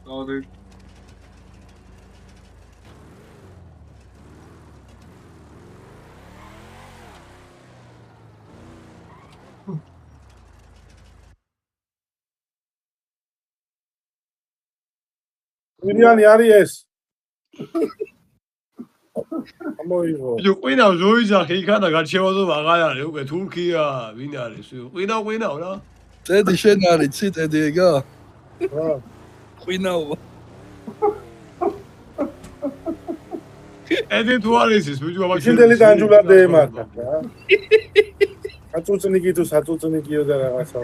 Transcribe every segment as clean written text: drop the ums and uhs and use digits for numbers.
Sorry. Miliani არის ეს. ამოიღო. იო ყვინა ზოიზახი იქანა გარჩევადო აღარ არის უკვე თურქია ვინ არის ყვინა რა წედი შენ არის ცი წედი ეგა რა ყვინაო ედი თუ არის ის ბიჭო აბა შინდელი განჯულადე ემართა რა აწუწნიკი თუ საწუწნიკიო და რაღაცა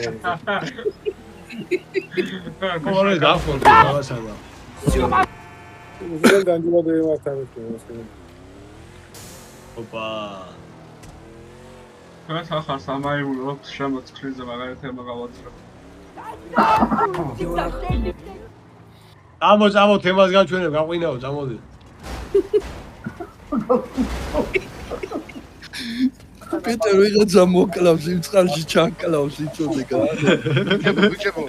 კორე გახორ რაღაცა და შინდელი განჯულადე ემართა ოპა რაც ახარ სამაიულო შემოწყლის მაგალითად მაგავაძრო ამო თემას გაჩვენებ გაყვინაო წამოდი პიტერ ვიღაცა მოკლავს იმ წყალში ჩაკლავს იწოდე გაანა ბიჭებო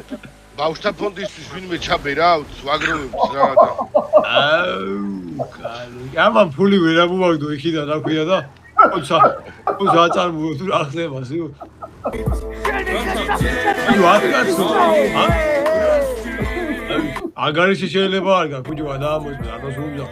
ბავშთა ფონდისთვის ვინმე ჩაბერავთ ვაგროვებთ რა და ამან ფული ვერ ამოვაგდო იქიდან რა ქვია და ოცა აწარმოო თუ რა ხდება სიო აგარიში შეიძლება არ გაკუჯვა და ამოს არ მოსულია